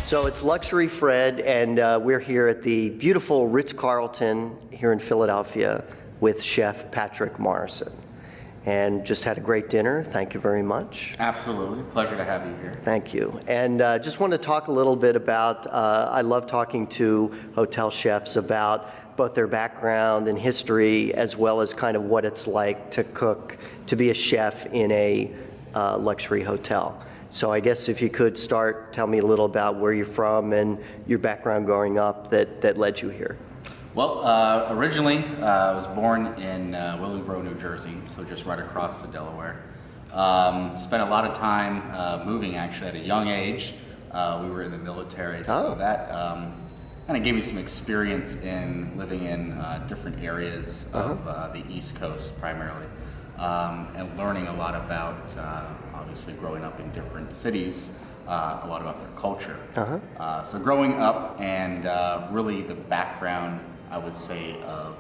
So it's Luxury Fred, and we're here at the beautiful Ritz-Carlton here in Philadelphia with Chef Patrick Morrison. And just had a great dinner. Thank you very much. Absolutely. Pleasure to have you here. Thank you. And just want to talk a little bit about, I love talking to hotel chefs about both their background and history, as well as kind of what it's like to cook, to be a chef in a luxury hotel. So I guess if you could start, tell me a little about where you're from and your background growing up that led you here. Well, originally I was born in Willingboro, New Jersey, so just right across the Delaware. Spent a lot of time moving actually at a young age. We were in the military, so that kind of gave me some experience in living in different areas of the East Coast primarily, and learning a lot about obviously growing up in different cities, a lot about their culture. So growing up and really the background, I would say, of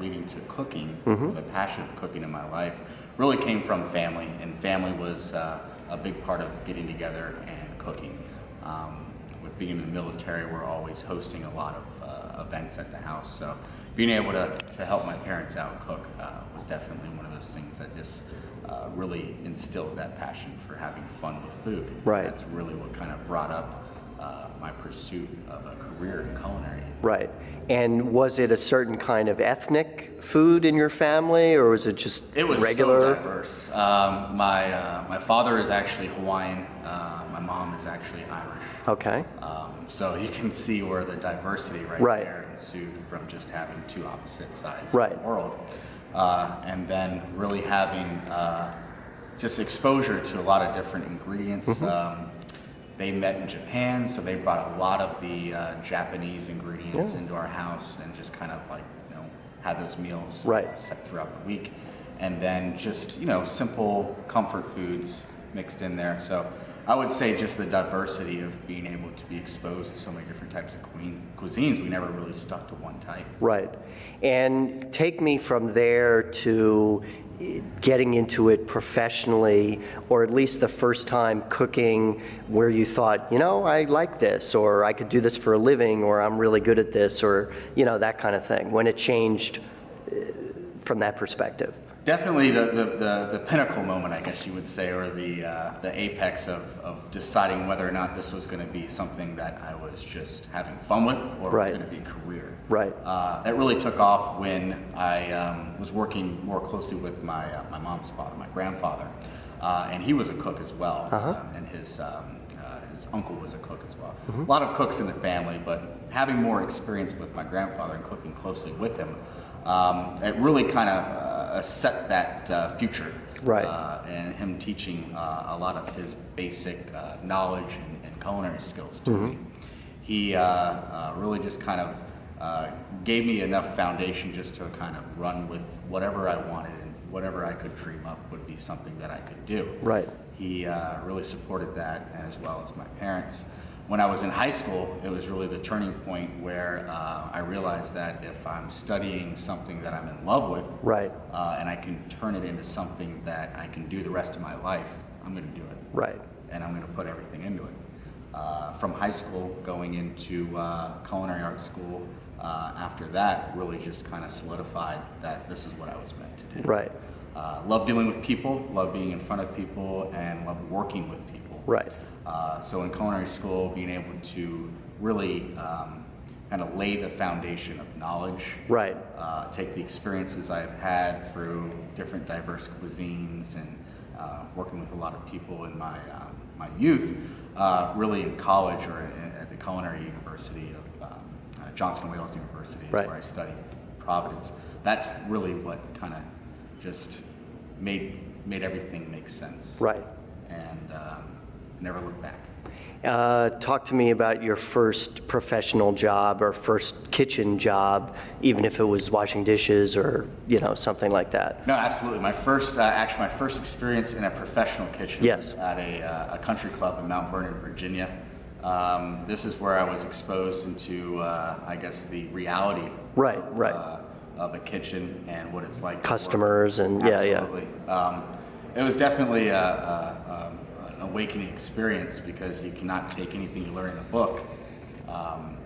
leading to cooking, the passion of cooking in my life, really came from family, and family was a big part of getting together and cooking. With being in the military, we're always hosting a lot of events at the house, so being able to help my parents out cook was definitely one of those things that just really instilled that passion for having fun with food. Right. That's really what kind of brought up my pursuit of a career in culinary. Right. And was it a certain kind of ethnic food in your family, or was it just regular? It was so diverse. My father is actually Hawaiian. My mom is actually Irish. Okay. So you can see where the diversity right there ensued from just having two opposite sides of the world. And then really having just exposure to a lot of different ingredients. They met in Japan, so they brought a lot of the Japanese ingredients into our house and just kind of like, had those meals set throughout the week. And then just, simple comfort foods mixed in there. So I would say just the diversity of being able to be exposed to so many different types of cuisines, we never really stuck to one type. Right. And take me from there to getting into it professionally, or at least the first time cooking where you thought, I like this, or I could do this for a living, or I'm really good at this, or, that kind of thing, when it changed from that perspective. Definitely the pinnacle moment, I guess you would say, or the apex of deciding whether or not this was going to be something that I was just having fun with, or was going to be a career. Right. That really took off when I was working more closely with my mom's father, my grandfather, and he was a cook as well, and his uncle was a cook as well. A lot of cooks in the family, but having more experience with my grandfather and cooking closely with him, it really kind of set that future. Right. And him teaching a lot of his basic knowledge and culinary skills to me. He really just kind of gave me enough foundation just to kind of run with whatever I wanted, and whatever I could dream up would be something that I could do. Right. He really supported that, as well as my parents. When I was in high school, it was really the turning point where I realized that if I'm studying something that I'm in love with, and I can turn it into something that I can do the rest of my life, I'm going to do it. Right. And I'm going to put everything into it. From high school going into culinary arts school, after that really just kind of solidified that this is what I was meant to do. Right. Love dealing with people, love being in front of people, and love working with people. Right. So in culinary school, being able to really kind of lay the foundation of knowledge. Right. Take the experiences I've had through different diverse cuisines and working with a lot of people in my youth, really in college or at the Culinary University of Johnson & Wales University, is where I studied Providence. That's really what kind of just made everything make sense. Right. And never look back. Talk to me about your first professional job or first kitchen job, even if it was washing dishes or something like that. No, absolutely. My first, actually, my first experience in a professional kitchen was at a country club in Mount Vernon, Virginia. This is where I was exposed into, I guess, the reality of a kitchen and what it's like. Customers and absolutely. It was definitely a awakening experience, because you cannot take anything you learn in a book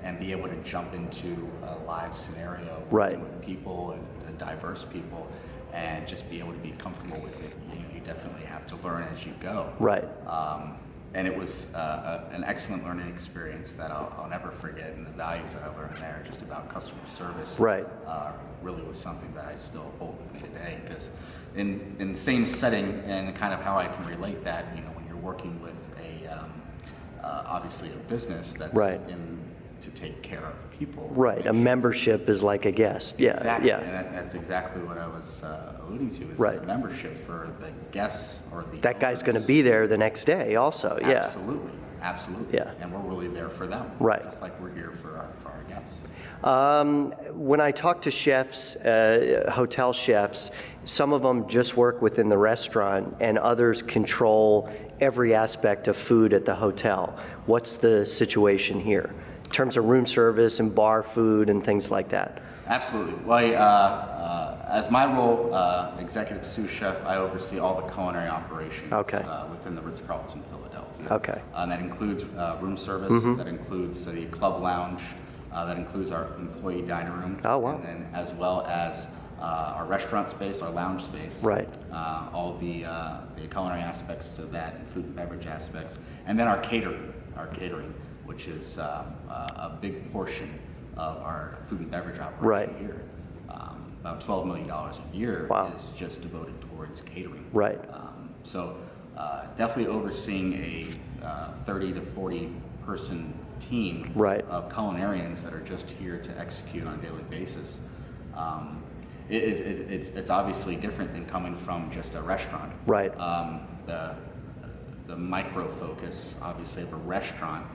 and be able to jump into a live scenario right. with people and diverse people, and just be able to be comfortable with it. You definitely have to learn as you go. Right. And it was an excellent learning experience that I'll never forget, and the values that I learned there, just about customer service, right. Really was something that I still hold with me today. Because in the same setting, and kind of how I can relate that, when you're working with obviously a business that's right. in to take care of people. Right, a membership is like a guest. Yeah, exactly. Yeah. And that's exactly what I was alluding to, is right. the membership for the guests or the that guy's going to be there the next day also. Yeah. Absolutely, absolutely. Yeah. And we're really there for them. Right. Just like we're here for our guests. When I talk to chefs, hotel chefs, some of them just work within the restaurant and others control every aspect of food at the hotel. What's the situation here in terms of room service and bar food and things like that? Absolutely. Well, as my role, executive sous chef, I oversee all the culinary operations within the Ritz-Carlton, Philadelphia. Okay. And that includes room service, that includes the club lounge, that includes our employee dining room. Oh, wow. And then as well as our restaurant space, our lounge space. Right. All the culinary aspects to that, and food and beverage aspects. And then our catering, which is a big portion of our food and beverage operation right. here. About $12 million a year wow. is just devoted towards catering. Right. So definitely overseeing a 30 to 40 person team right. of culinarians that are just here to execute on a daily basis. It's obviously different than coming from just a restaurant. Right. The micro focus, obviously, of a restaurant,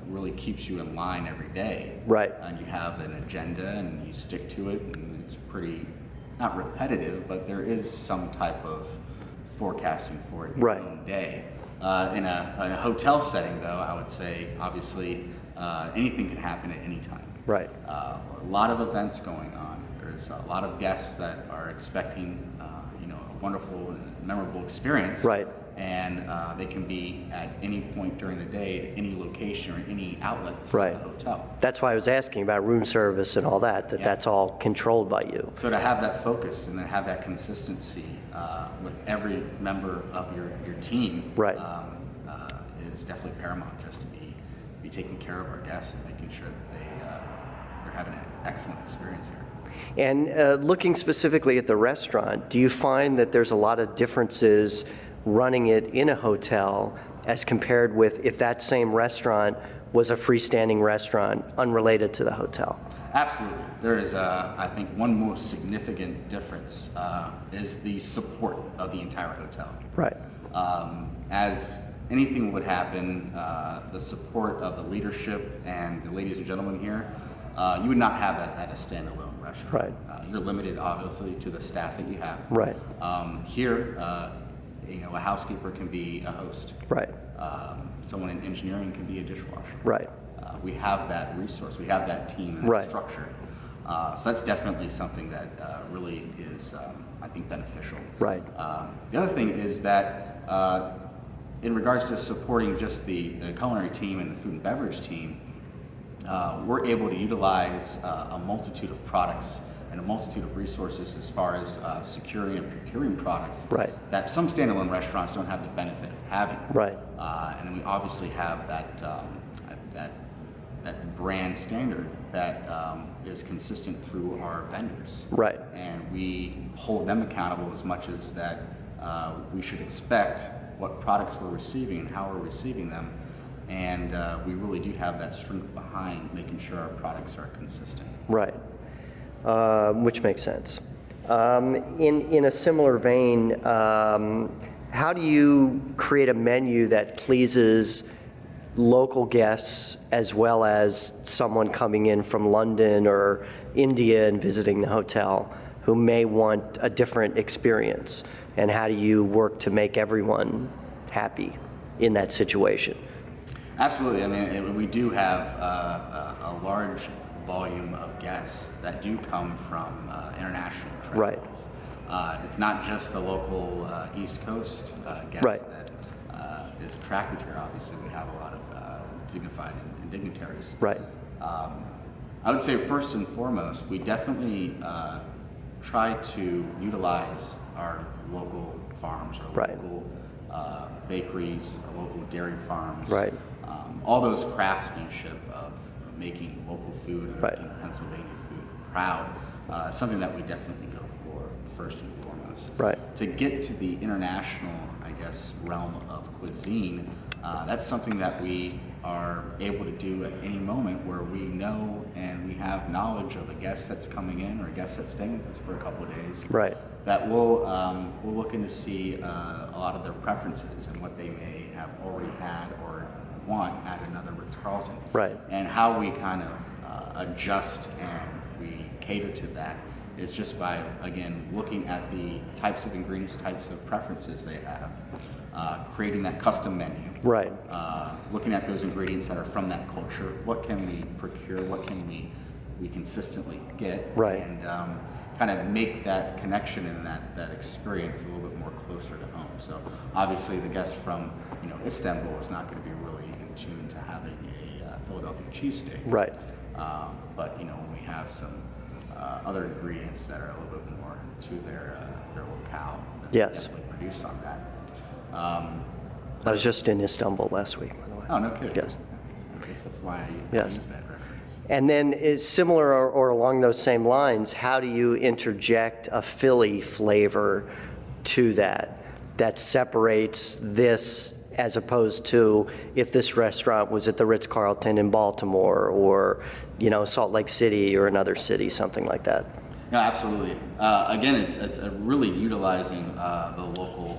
really keeps you in line every day. Right. And you have an agenda and you stick to it, and it's pretty, not repetitive, but there is some type of forecasting for it in your own day. In a hotel setting, though, I would say, obviously, anything can happen at any time. Right. A lot of events going on. There's a lot of guests that are expecting, a wonderful and memorable experience. Right. And they can be at any point during the day, at any location or any outlet throughout the hotel. That's why I was asking about room service and all that, that's all controlled by you. So to have that focus and then have that consistency with every member of your team right. Is definitely paramount, just to be taking care of our guests and making sure that they're having an excellent experience here. And looking specifically at the restaurant, do you find that there's a lot of differences running it in a hotel as compared with if that same restaurant was a freestanding restaurant unrelated to the hotel? Absolutely. There is, I think, one most significant difference is the support of the entire hotel. Right. As anything would happen, the support of the leadership and the ladies and gentlemen here, you would not have that at a standalone restaurant. Right. You're limited, obviously, to the staff that you have. Right. Here, a housekeeper can be a host. Right. Someone in engineering can be a dishwasher. Right. We have that resource. We have that team and that structure. So that's definitely something that really is, I think, beneficial. Right. The other thing is that in regards to supporting just the culinary team and the food and beverage team, we're able to utilize a multitude of products and a multitude of resources as far as securing and procuring products that some standalone restaurants don't have the benefit of having. Right. And we obviously have that brand standard that is consistent through our vendors. Right. And we hold them accountable as much as that we should expect what products we're receiving and how we're receiving them. And we really do have that strength behind making sure our products are consistent. Right. Which makes sense. In a similar vein, how do you create a menu that pleases local guests as well as someone coming in from London or India and visiting the hotel who may want a different experience? And how do you work to make everyone happy in that situation? Absolutely. I mean, we do have a large volume of guests that do come from international travels. Right. It's not just the local East Coast guests Right. that is attracted here. Obviously, we have a lot of dignified and dignitaries. Right. I would say first and foremost, we definitely try to utilize our local farms, our Right. local bakeries, our local dairy farms. Right. All those craftsmanship of making local food and Right. making Pennsylvania food proud, something that we definitely go for first and foremost. Right. To get to the international, I guess, realm of cuisine, that's something that we are able to do at any moment where we know and we have knowledge of a guest that's coming in or a guest that's staying with us for a couple of days. Right. That we'll looking to see a lot of their preferences and what they may have already had or want at another Ritz-Carlton. Right. And how we kind of adjust and we cater to that is just by, again, looking at the types of ingredients, types of preferences they have, creating that custom menu. Right. Looking at those ingredients that are from that culture. What can we procure? What can we consistently get? Right. And kind of make that connection and that experience a little bit more closer to home. So obviously the guest from Istanbul is not going to be really in tune to having a Philadelphia cheesesteak. Right. But when we have some other ingredients that are a little bit more to their locale, that Yes. we definitely produce on that. I was just in Istanbul last week, by the way. Oh, no kidding. Yes. I guess that's why I Yes. use that reference. And then is similar or along those same lines, how do you interject a Philly flavor to that separates this as opposed to if this restaurant was at the Ritz-Carlton in Baltimore or, Salt Lake City or another city, something like that? No, absolutely. Again, it's really utilizing the local,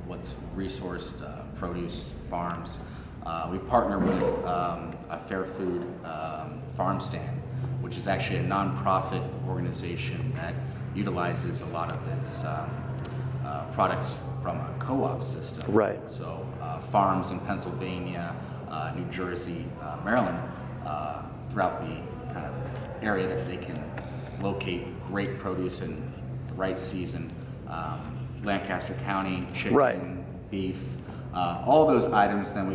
what's resourced produce farms. We partner with a Fair Food Farm Stand, which is actually a nonprofit organization that utilizes a lot of its products from a co-op system. Right. So farms in Pennsylvania, New Jersey, Maryland, throughout the kind of area that they can locate great produce in the right season. Lancaster County, chicken, Right. beef, all those items then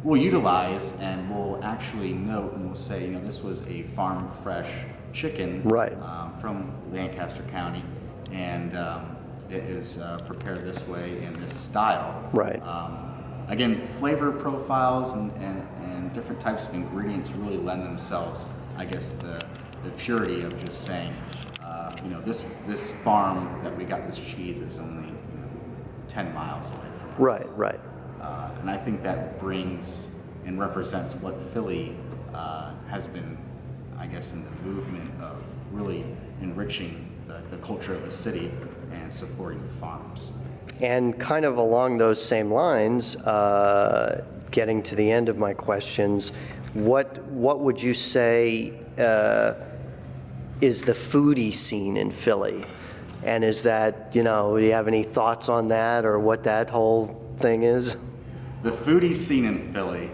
we'll utilize and we'll actually note and we'll say, this was a farm fresh chicken Right. from Lancaster County and it is prepared this way in this style. Right. Again, flavor profiles and different types of ingredients really lend themselves, I guess, the purity of just saying, this farm that we got this cheese is only 10 miles away from us. Right, right. And I think that brings and represents what Philly has been, I guess, in the movement of really enriching the culture of the city and supporting the farms. And kind of along those same lines, getting to the end of my questions, what would you say is the foodie scene in Philly? And is that, do you have any thoughts on that or what that whole thing is? The foodie scene in Philly,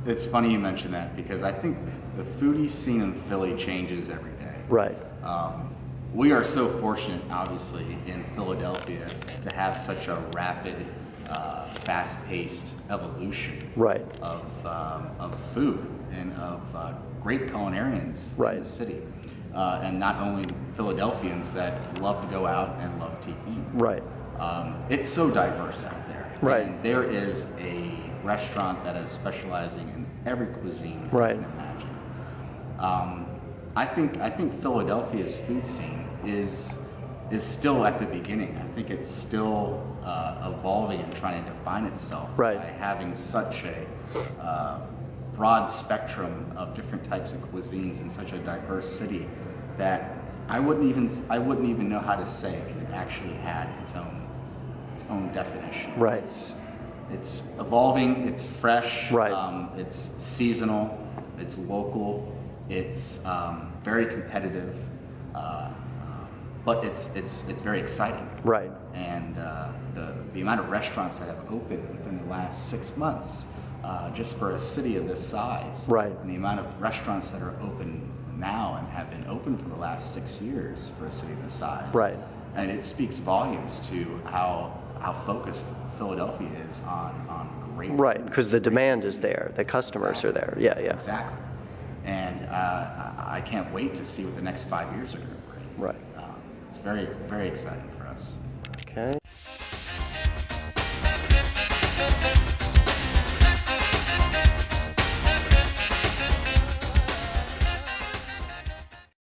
it's funny you mention that because I think the foodie scene in Philly changes every day. Right. We are so fortunate, obviously, in Philadelphia to have such a rapid, fast-paced evolution Right. of food and of great culinarians Right. in the city. And not only Philadelphians that love to go out and love to eat. Right. It's so diverse out there. Right. And there is a restaurant that is specializing in every cuisine Right. you can imagine. I think Philadelphia's food scene is still at the beginning. I think it's still evolving and trying to define itself Right. by having such a broad spectrum of different types of cuisines in such a diverse city that I wouldn't even know how to say if it actually had its own definition. Right. It's evolving. It's fresh. Right. It's seasonal. It's local. It's very competitive, but it's very exciting. Right. And the amount of restaurants that have opened within the last 6 months, just for a city of this size, Right. and the amount of restaurants that are open now and have been open for the last 6 years for a city this size. Right. And it speaks volumes to how focused Philadelphia is on great. Right, because the demand is there, the customers are there. Yeah, yeah. Exactly. And I can't wait to see what the next 5 years are going to bring. Right. It's very, very exciting for us. Okay.